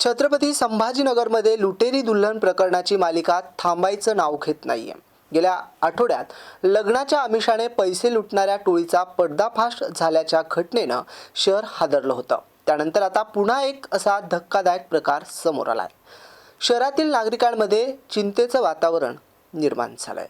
छत्रपती संभाजीनगरमध्ये लुटेरी दुल्हन प्रकरणाची मालिका थांबायचं नाव घेत नाहीये। गेल्या आठवड्यात लग्नाच्या आमिषाने पैसे लुटणाऱ्या टोळीचा पर्दाफाश झाल्याच्या घटनेनं शहर हादरलं होतं। त्यानंतर आता पुन्हा एक असा धक्कादायक प्रकार समोर आलाय। शहरातील नागरिकांमध्ये चिंतेचं वातावरण निर्माण झालंय।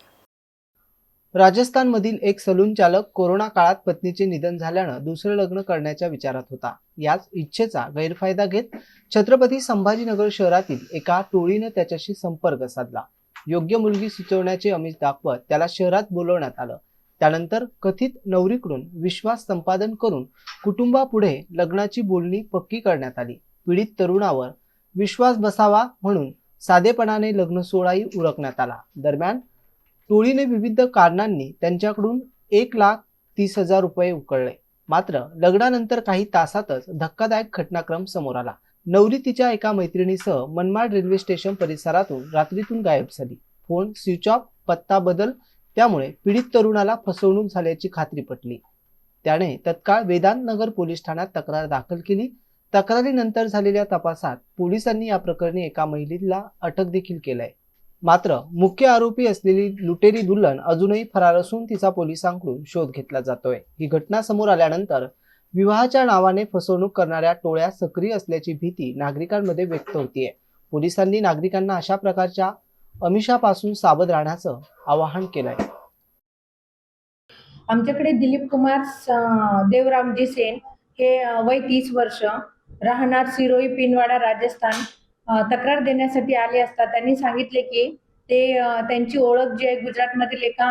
राजस्थानमधील एक सलून चालक कोरोना काळात पत्नीचे निधन झाल्यानं दुसरं लग्न करण्याच्या विचारात होता। याच इच्छेचा गैरफायदा घेत छत्रपती संभाजीनगर शहरातील एका टोळीनं त्याच्याशी संपर्क साधला। योग्य मुलगी सुचवण्याचे आमिष दाखवत त्याला शहरात बोलवण्यात आलं। त्यानंतर कथित नवरीकडून विश्वास संपादन करून कुटुंबापुढे लग्नाची बोलणी पक्की करण्यात आली। पीडित तरुणावर विश्वास बसावा म्हणून साधेपणाने लग्न सोहळाही उरकण्यात आला। दरम्यान टोळीने विविध कारणांनी त्यांच्याकडून 1,30,000 रुपये उकळले। मात्र लग्नानंतर काही तासातच धक्कादायक घटनाक्रम समोर आला। नवरी तिच्या एका मैत्रिणीसह मनमाड रेल्वे स्टेशन परिसरातून रात्रीतून गायब झाली। फोन स्विच ऑफ, पत्ता बदल, त्यामुळे पीडित तरुणाला फसवणूक झाल्याची खात्री पटली। त्याने तत्काळ वेदांत नगर पोलीस ठाण्यात तक्रार दाखल केली। तक्रारीनंतर झालेल्या तपासात पोलिसांनी या प्रकरणी एका महिलेला अटक देखील केलंय। मात्र मुख्य आरोपी असलेली लुटेरी दुल्हन अजूनही फरार असून तिचा पोलिसांकडून शोध घेतला जातोय। ही घटना समोर आल्यानंतर विवाहाच्या नावाने फसवणूक करणाऱ्या टोळ्या सक्रिय असल्याची भीती नागरिकांमध्ये व्यक्त होतीये। पोलिसांनी नागरिकांना अशा प्रकारच्या आमिषापासून सावध राहण्याचं आवाहन केलंय। आमच्याकडे दिलीप कुमार देवरामजी सेन हे वय 30 वर्ष, राहणार सिरोही पिनवाडा राजस्थान, तक्रार देण्यासाठी आले असता त्यांनी सांगितले की त्यांची ओळख जी आहे गुजरातमधील एका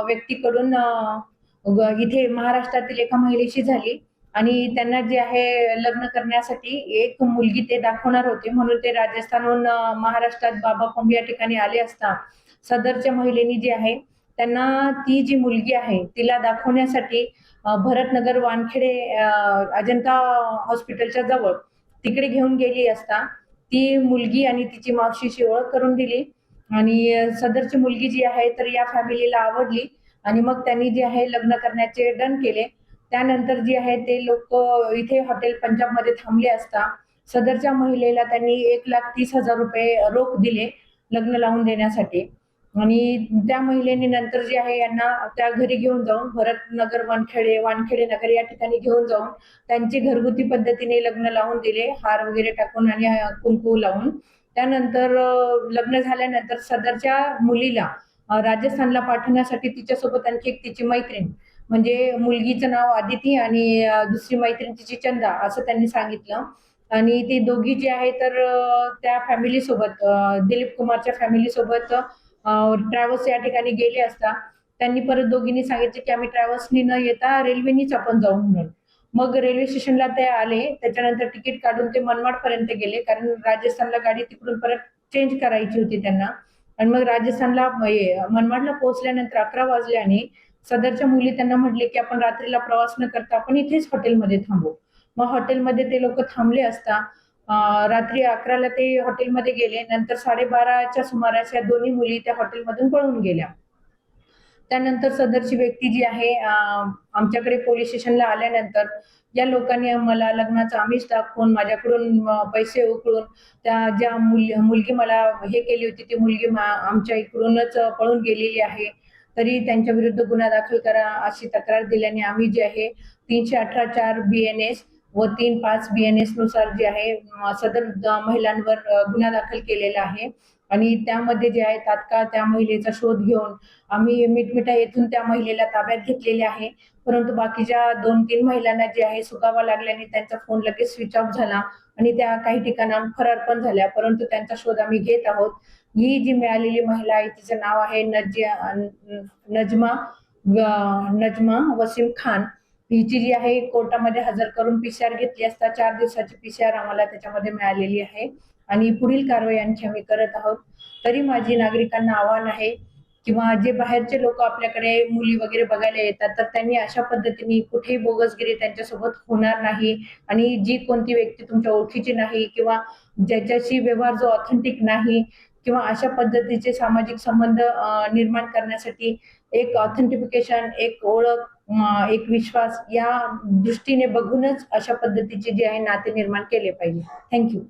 व्यक्तीकडून इथे महाराष्ट्रातील एका महिलेशी झाली आणि त्यांना जे आहे लग्न करण्यासाठी एक मुलगी ते दाखवणार होते, म्हणून ते राजस्थानहून महाराष्ट्रात बाबाकोंब या ठिकाणी आले असता सदरच्या महिलेनी जी आहे त्यांना ती जी मुलगी आहे तिला दाखवण्यासाठी भरतनगर वानखेडे अजंता हॉस्पिटलच्या जवळ तिकडे घेऊन गेली असता ती मुलगी आणि तिची मावशीशी ओळख करून दिली आणि सदरची मुलगी जी आहे तर या फॅमिलीला आवडली आणि मग त्यांनी जे आहे लग्न करण्याचे डन केले। त्यानंतर जी आहे ते लोक इथे हॉटेल पंजाब मध्ये थांबले असता सदरच्या महिलेला त्यांनी 1,30,000 रुपये रोख दिले लग्न लावून देण्यासाठी आणि त्या महिलेने नंतर जे आहे यांना त्या घरी घेऊन जाऊन भरतनगर वानखेडे नगर या ठिकाणी घेऊन जाऊन त्यांची घरगुती पद्धतीने लग्न लावून दिले, हार वगैरे टाकून आणि कुंकू लावून। त्यानंतर लग्न झाल्यानंतर सदरच्या मुलीला राजस्थानला पाठवण्यासाठी तिच्यासोबत आणखी एक तिची मैत्रीण, म्हणजे मुलगीचं नाव आदिती आणि दुसरी मैत्रीण तिची चंदा असं त्यांनी सांगितलं आणि ती दोघी जी आहे तर त्या फॅमिली सोबत दिलीप कुमारच्या फॅमिली सोबत ट्रॅव्हल्स या ठिकाणी गेले असता त्यांनी परत दोघींनी सांगितले की आम्ही ट्रॅव्हल्सनी न येता रेल्वेनीच आपण जाऊ म्हणून। मग रेल्वे स्टेशनला ते आले, त्याच्यानंतर तिकीट काढून ते मनमाड पर्यंत गेले कारण राजस्थानला गाडी तिकडून परत चेंज करायची होती त्यांना आणि मग राजस्थानला मनमाडला पोहोचल्यानंतर 11 वाजले आणि सदरच्या मुली त्यांना म्हटले की आपण रात्रीला प्रवास न करता आपण इथेच हॉटेलमध्ये थांबू। मग हॉटेलमध्ये ते लोक थांबले असता रात्री 11ला ते हॉटेलमध्ये गेले, नंतर 12:30च्या सुमारास या दोन्ही मुली त्या हॉटेलमधून पळून गेल्या। त्यानंतर सदरची व्यक्ती जी आहे आमच्याकडे पोलीस स्टेशनला आल्यानंतर या लोकांनी मला लग्नाचं आमिष दाखवून माझ्याकडून पैसे उकळून त्या ज्या मुलगी मला हे केली होती ती मुलगी आमच्या इकडूनच पळून गेलेली आहे, तरी त्यांच्या विरुद्ध गुन्हा दाखल करा अशी तक्रार दिल्याने आम्ही जे आहे 318(4) BNS व 3(5) BNS नुसार जे आहे सदर महिलांवर गुन्हा दाखल केलेला आहे आणि त्यामध्ये जे आहे तात्काळ त्या महिलेचा शोध घेऊन आम्ही मिटमिटा येथून त्या महिलेला ताब्यात घेतलेले आहे। परंतु बाकीच्या 2-3 महिलांना जे आहे सुगावा लागल्याने त्यांचा फोन लगेच स्विच ऑफ झाला आणि त्या काही ठिकाणाहून फरार पण झाल्या, परंतु त्यांचा शोध आम्ही घेत आहोत। ही जी मिळालेली महिला आहे तिचं नाव आहे नजमा वसीम खान। हिची जी आहे कोर्टामध्ये हजर करून PCR घेतली असता 4 दिवसाची PCR आम्हाला त्याच्यामध्ये मिळालेली आहे आणि पुढील कारवाई आणखी आम्ही करत आहोत। तरी माझी नागरिकांना आव्हान आहे किंवा जे बाहेरचे लोक आपल्याकडे मुली वगैरे बघायला येतात तर त्यांनी अशा पद्धतीने कुठेही बोगसगिरी त्यांच्यासोबत होणार नाही आणि जी कोणती व्यक्ती तुमच्या ओळखीची नाही किंवा ज्याच्याशी व्यवहार जो ऑथेंटिक नाही किंवा अशा पद्धतीचे सामाजिक संबंध निर्माण करण्यासाठी एक ऑथेंटिफिकेशन, एक ओळख, एक विश्वास या दृष्टीने बघूनच अशा पद्धतीचे जे आहे नाते निर्माण केले पाहिजे। थँक्यू।